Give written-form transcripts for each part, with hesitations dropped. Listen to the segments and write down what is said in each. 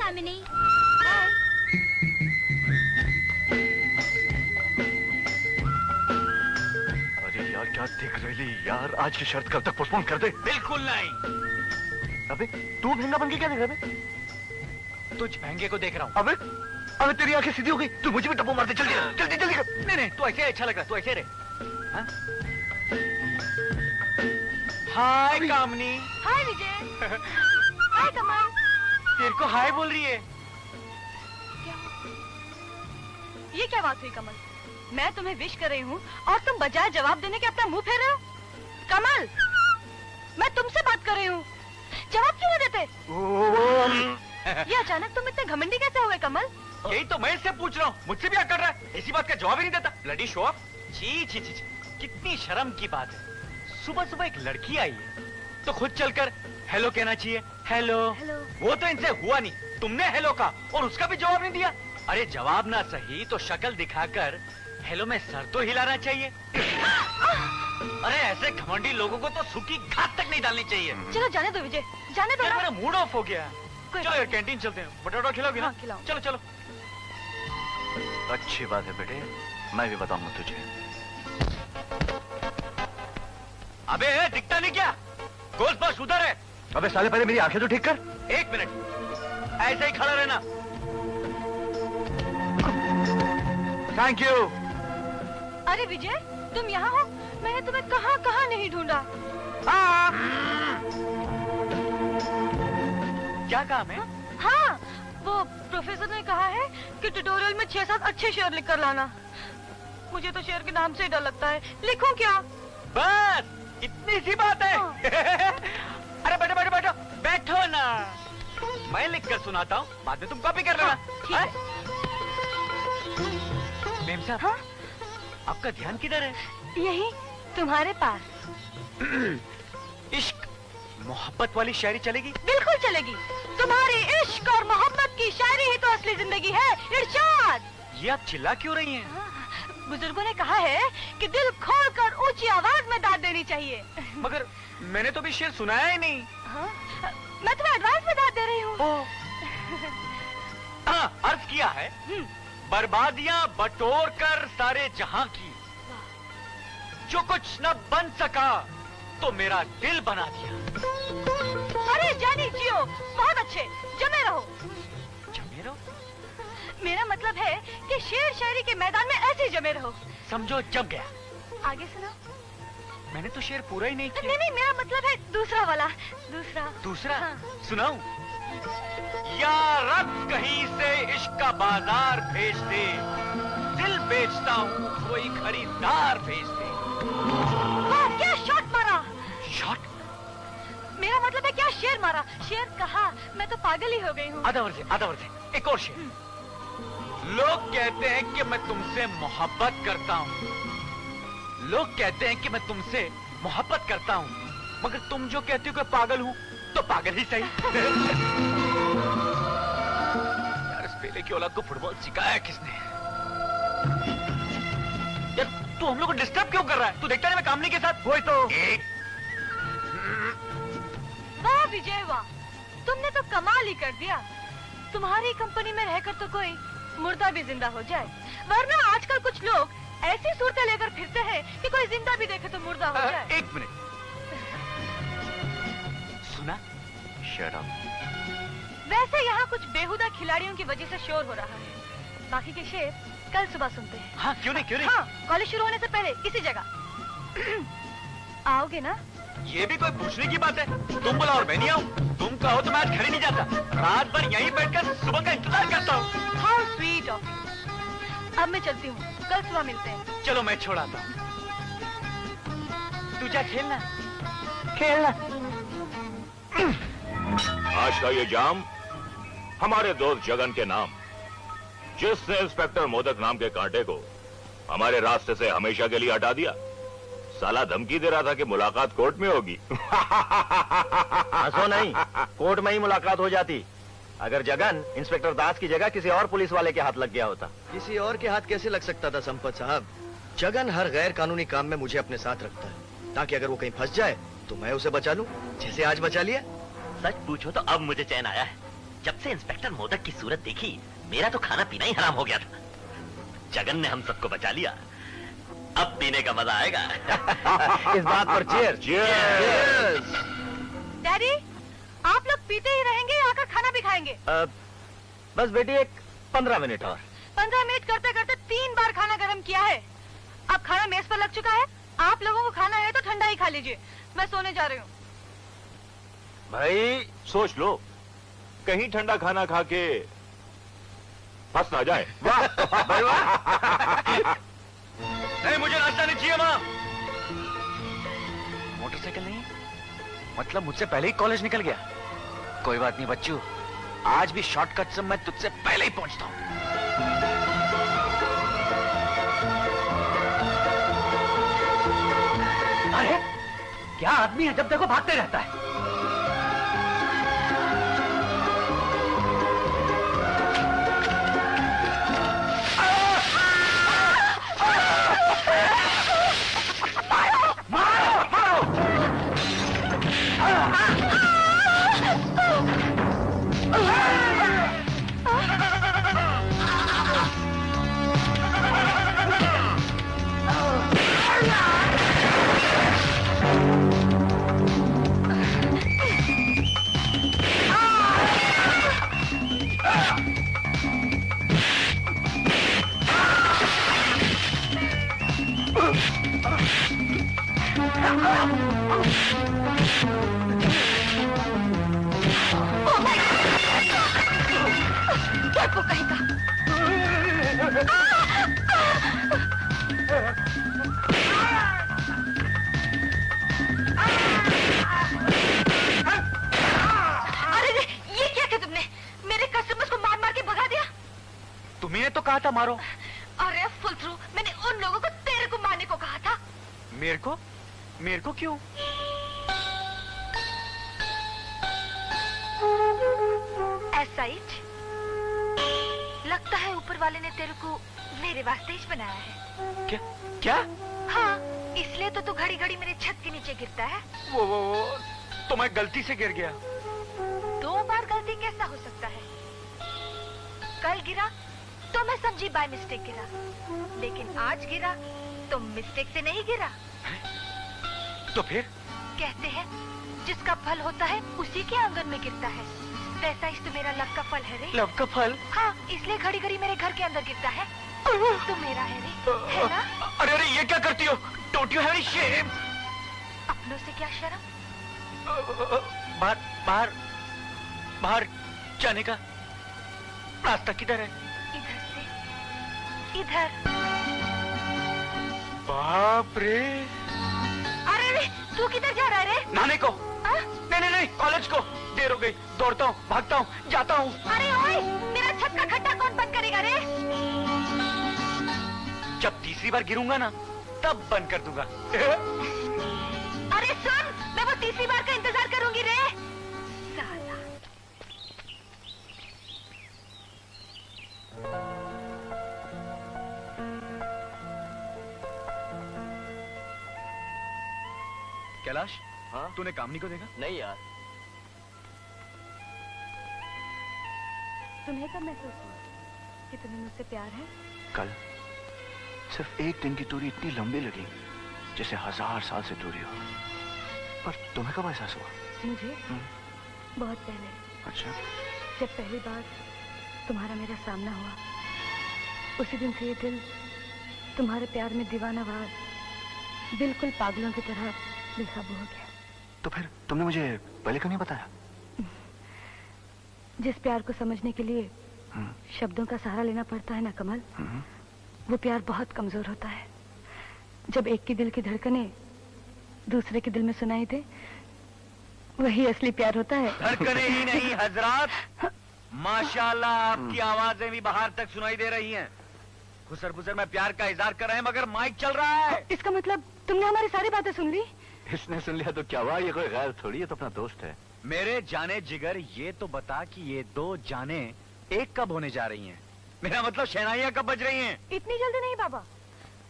कामिनी। अरे यार क्या दिख रही यार, आज की शर्त कल तक पोस्टपोन कर दे। बिल्कुल नहीं। अबे तू महंगा बन के क्या देख रहा है? तुझ महंगे को देख रहा हूँ। अबे तेरी आंखें सीधी हो गई, तू मुझे भी टप्पू मारते। जल्दी जल्दी जल्दी कर। नहीं तू ऐसे अच्छा लग रहा, तू ऐसे रहे। हाय कामनी। हाय विजय। हाय कमल। तेरे को हाय बोल रही है। ये क्या बात हुई कमल? मैं तुम्हें विश कर रही हूँ और तुम बजाय जवाब देने के अपना मुंह फेर रहे हो। कमल, मैं तुमसे बात कर रही हूँ, जवाब क्यों नहीं देते? ये अचानक तुम इतने घमंडी कैसे हुए कमल? यही तो मैं इससे पूछ रहा हूँ, मुझसे भी कर रहा है, ऐसी बात का जवाब ही नहीं देता। Bloody show off. छी छी छी, कितनी शर्म की बात है। सुबह सुबह एक लड़की आई है तो खुद चलकर हेलो कहना चाहिए। हेलो। वो तो इनसे हुआ नहीं, तुमने हेलो कहा और उसका भी जवाब नहीं दिया। अरे जवाब ना सही तो शक्ल दिखाकर हेलो में सर तो हिलाना चाहिए। अरे ऐसे घमंडी लोगों को तो सूखी घास तक नहीं डालनी चाहिए। चलो जाने दो विजय, जाने दो। मेरा मूड ऑफ हो गया। चलो यार कैंटीन चलते हैं, बटाटा खिलाओगी ना? खिलाओ। चलो चलो। अच्छी बात है बेटे, मैं भी बताऊंगा तुझे। अबे दिखता नहीं क्या? गोश्त बस उधर है। अबे साले पहले मेरी आंखें तो ठीक कर। 1 मिनट ऐसे ही खड़ा रहना। Thank you. अरे विजय तुम यहाँ हो, मैंने तुम्हें कहाँ कहाँ नहीं ढूंढा। क्या काम है? हाँ, वो प्रोफेसर ने कहा है कि ट्यूटोरियल में 6-7 अच्छे शेर लिख कर लाना। मुझे तो शेर के नाम से ही डर लगता है, लिखूं क्या? बस इतनी सी बात है। अरे बैठो बैठो बैठो बैठो ना, मैं लिख कर सुनाता हूँ, बाद में तुम कॉपी कर लेना। ठीक है। मेम साहब, हाँ? आपका ध्यान किधर है? यही तुम्हारे पास। इश्क मोहब्बत वाली शायरी चलेगी? बिल्कुल चलेगी। तुम्हारी इश्क और मोहब्बत की शायरी ही तो असली जिंदगी है। इरशाद। ये आप चिल्ला क्यों रही हैं? बुजुर्गों ने कहा है कि दिल खोलकर ऊंची आवाज में दाद देनी चाहिए। मगर मैंने तो भी शेर सुनाया ही नहीं। हाँ? मैं तुम्हें एडवांस में दाद दे रही हूँ। हाँ, अर्ज किया है बर्बादियां बटोर कर सारे जहां की, जो कुछ न बन सका तो मेरा दिल बना दिया। अरे जानी जियो, बहुत अच्छे, जमे रहो। जमे रहो? मेरा मतलब है कि शेर शायरी के मैदान में ऐसे ही जमे रहो। समझो जम गया। आगे सुनो। मैंने तो शेर पूरा ही नहीं किया। नहीं, मेरा मतलब है दूसरा वाला। दूसरा? हाँ। सुनाऊं? या रब कहीं से इश्क का बाजार भेज दे, दिल बेचता हूँ कोई खरीदार भेज दे। वाह, क्या शॉट मारा! शॉट? मेरा मतलब है क्या शेर मारा, शेर कहा, मैं तो पागल ही हो गई हूँ। आधा वर्ष है, एक और शेर। लोग कहते हैं कि मैं तुमसे मोहब्बत करता हूँ, लोग कहते हैं कि मैं तुमसे मोहब्बत करता हूँ, मगर तुम जो कहती हो कि पागल हूँ तो पागल ही सही। यार इस पेले की औलाद को फुटबॉल सिखाया किसने? यार तू हम लोग को डिस्टर्ब क्यों कर रहा है? तू देखता नहीं मैं कामनी के साथ? वही तो। वाह विजय वाह, तुमने तो कमाल ही कर दिया। तुम्हारी कंपनी में रहकर तो कोई मुर्दा भी जिंदा हो जाए, वरना आजकल कुछ लोग ऐसी सूरतें लेकर फिरते हैं कि कोई जिंदा भी देखे तो मुर्दा हो जाए। 1 मिनट, सुना? Shut up. वैसे यहाँ कुछ बेहुदा खिलाड़ियों की वजह से शोर हो रहा है, बाकी के शेर कल सुबह सुनते हैं। हाँ क्यों नहीं। हाँ, कॉलेज शुरू होने से पहले इसी जगह आओगे ना? ये भी कोई पूछने की बात है? तुम बुलाओ और मैं नहीं आऊँ? तुम कहो तो मैं आज घर ही नहीं जाता, रात भर यहीं बैठकर सुबह का इंतजार करता हूँ। How sweet of you. अब मैं चलती हूँ, कल सुबह मिलते हैं। चलो मैं छोड़ाता हूँ, तू जा खेलना। आज का ये जाम हमारे दोस्त जगन के नाम, जिसने इंस्पेक्टर मोदक नाम के कांटे को हमारे रास्ते से हमेशा के लिए हटा दिया। साला धमकी दे रहा था कि मुलाकात कोर्ट में होगी। हंसो नहीं, कोर्ट में ही मुलाकात हो जाती अगर जगन इंस्पेक्टर दास की जगह किसी और पुलिस वाले के हाथ लग गया होता। किसी और के हाथ कैसे लग सकता था संपत साहब? जगन हर गैर कानूनी काम में मुझे अपने साथ रखता है, ताकि अगर वो कहीं फंस जाए तो मैं उसे बचा लूं, जैसे आज बचा लिया। सच पूछो तो अब मुझे चैन आया है। जब से इंस्पेक्टर मोदक की सूरत देखी, मेरा तो खाना पीना ही हराम हो गया था। जगन ने हम सबको बचा लिया, अब पीने का मजा आएगा। इस बात पर चीयर्स। Cheers! डैडी, आप लोग पीते ही रहेंगे या आकर खाना भी खाएंगे? बस बेटी, एक 15 मिनट और। 15 मिनट करते करते 3 बार खाना गर्म किया है। अब खाना मेज पर लग चुका है। आप लोगों को खाना है तो ठंडा ही खा लीजिए। मैं सोने जा रही हूँ। भाई सोच लो, कहीं ठंडा खाना खा के फंस ना जाए। वाह भाई वाह। नहीं, मुझे नाश्ता नहीं चाहिए माँ। मोटरसाइकिल नहीं, मतलब मुझसे पहले ही कॉलेज निकल गया। कोई बात नहीं बच्चू, आज भी शॉर्टकट से मैं तुझसे पहले ही पहुंचता हूँ। अरे क्या आदमी है, जब देखो भागते रहता है। तुम्हें तो कहा था मारो। अरे फुल थ्रू, मैंने उन लोगों को तेरे को मारने को कहा था। मेरे को क्यों? ऐसा ही लगता है ऊपर वाले ने तेरे को मेरे वास्ते ही बनाया है। क्या? हाँ, इसलिए तो तू घड़ी घड़ी मेरे छत के नीचे गिरता है। वो तो मैं गलती से गिर गया। 2 बार गलती कैसा हो सकता है? कल गिरा तो मैं समझी बाय मिस्टेक गिरा, लेकिन आज गिरा तो मिस्टेक से नहीं गिरा। तो फिर? कहते हैं जिसका फल होता है उसी के आंगन में गिरता है। वैसा ही तो मेरा लव का फल है रे। लव का फल? हाँ, इसलिए घड़ी घड़ी मेरे घर के अंदर गिरता है। तो मेरा है रे, है ना? अरे अरे, ये क्या करती हो? Don't you have any shame? अपनों से क्या शर्म? बाहर जाने का रास्ता किधर है? इधर से, इधर। बाप रे। अरे रे, तू किधर जा रहा है रे? नाने को। हाँ? नहीं, कॉलेज को। देर हो गई, दौड़ता हूँ, भागता हूँ, जाता हूँ। अरे ओए, मेरा छत का खड्डा कौन बंद करेगा रे? जब तीसरी बार गिरूंगा ना, तब बंद कर दूंगा। अरे सुन, मैं वो तीसरी बार का इंतजार करूंगी रे। साला। कैलाश, हाँ? तूने कामनी को देखा? नहीं यार। तुम्हें कब महसूस हुआ कि तुम्हें मुझसे प्यार है? कल सिर्फ एक दिन की दूरी इतनी लंबी लगी जैसे 1000 साल से दूरी हो। पर तुम्हें कब एहसास हुआ? मुझे बहुत पहले। अच्छा। जब पहली बार तुम्हारा मेरा सामना हुआ, उसी दिन से ये दिल तुम्हारे प्यार में दीवानावार, बिल्कुल पागलों की तरह बेकाबू हो गया। तो फिर तुमने मुझे पहले क्यों नहीं बताया? जिस प्यार को समझने के लिए शब्दों का सहारा लेना पड़ता है ना कमल, वो प्यार बहुत कमजोर होता है। जब एक की दिल की धड़कनें दूसरे के दिल में सुनाई दे, वही असली प्यार होता है। धड़कनें ही नहीं हजरात, माशाल्लाह आपकी आवाजें भी बाहर तक सुनाई दे रही हैं। खुसर बुसर में प्यार का इजहार कर रहे हैं, मगर माइक चल रहा है। इसका मतलब तुमने हमारी सारी बातें सुन ली? इसने सुन लिया तो क्या हुआ? ये कोई गैर थोड़ी है, तो अपना दोस्त है। मेरे जाने जिगर, ये तो बता कि ये 2 जाने एक कब होने जा रही हैं? मेरा मतलब शहनाइयां कब बज रही हैं? इतनी जल्दी नहीं बाबा,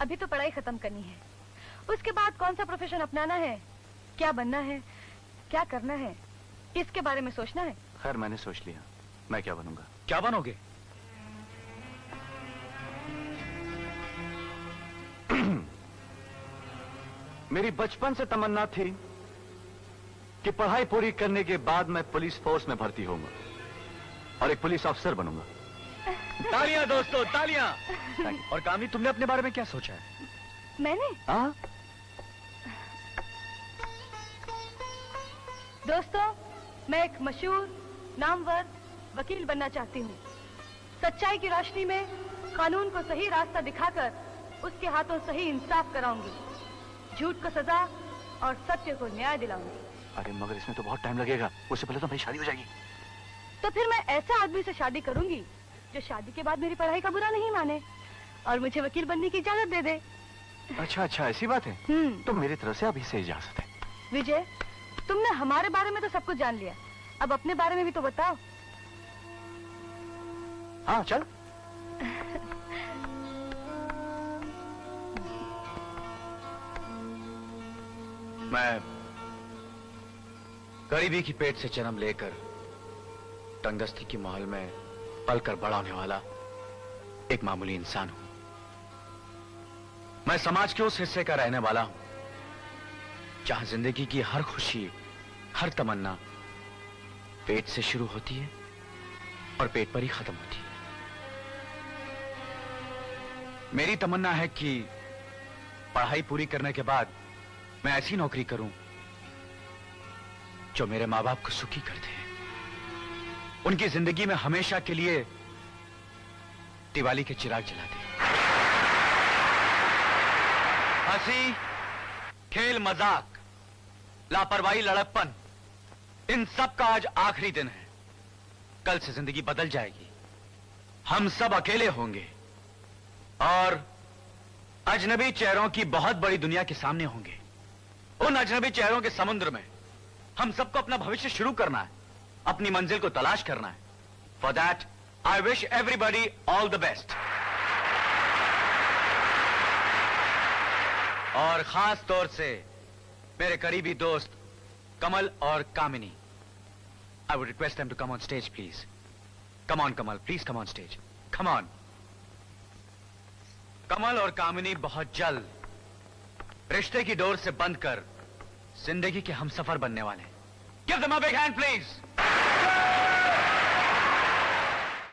अभी तो पढ़ाई खत्म करनी है। उसके बाद कौन सा प्रोफेशन अपनाना है, क्या बनना है, क्या करना है, इसके बारे में सोचना है। खैर मैंने सोच लिया, मैं क्या बनूंगा? क्या बनोगे? मेरी बचपन से तमन्ना थी कि पढ़ाई पूरी करने के बाद मैं पुलिस फोर्स में भर्ती होऊंगा और एक पुलिस ऑफिसर बनूंगा। तालियां दोस्तों, तालियां। और कामी, तुमने अपने बारे में क्या सोचा है? मैंने? हाँ? दोस्तों, मैं एक मशहूर नामवर वकील बनना चाहती हूँ। सच्चाई की रोशनी में कानून को सही रास्ता दिखाकर उसके हाथों सही इंसाफ कराऊंगी, झूठ को सजा और सत्य को न्याय दिलाऊंगी। अरे मगर इसमें तो बहुत टाइम लगेगा, उससे पहले तो मेरी शादी हो जाएगी। तो फिर मैं ऐसे आदमी से शादी करूंगी जो शादी के बाद मेरी पढ़ाई का बुरा नहीं माने और मुझे वकील बनने की इजाजत दे दे। अच्छा अच्छा, ऐसी बात है। तो मेरी तरफ से अभी से इजाजत है। विजय, तुमने हमारे बारे में तो सब कुछ जान लिया, अब अपने बारे में भी तो बताओ। हाँ चल। मैं गरीबी की पेट से जन्म लेकर तंगस्ती की महल में पलकर बड़ा होने वाला एक मामूली इंसान हूं। मैं समाज के उस हिस्से का रहने वाला हूं जहां जिंदगी की हर खुशी, हर तमन्ना पेट से शुरू होती है और पेट पर ही खत्म होती है। मेरी तमन्ना है कि पढ़ाई पूरी करने के बाद मैं ऐसी नौकरी करूं जो मेरे माँ बाप को सुखी कर दे, उनकी जिंदगी में हमेशा के लिए दिवाली के चिराग जला दे। हंसी, खेल, मजाक, लापरवाही, लड़कपन, इन सब का आज आखिरी दिन है। कल से जिंदगी बदल जाएगी, हम सब अकेले होंगे और अजनबी चेहरों की बहुत बड़ी दुनिया के सामने होंगे। उन अजनबी चेहरों के समुद्र में हम सबको अपना भविष्य शुरू करना है, अपनी मंजिल को तलाश करना है। For that I wish everybody all the best. और खास तौर से मेरे करीबी दोस्त कमल और Kamini, I would request them to come on stage please. Come on Kamal, please come on stage, come on. Kamal और कामिनी बहुत जल्द रिश्ते की डोर से बंध कर जिंदगी के हमसफर बनने वाले हैं। Give them a big hand please.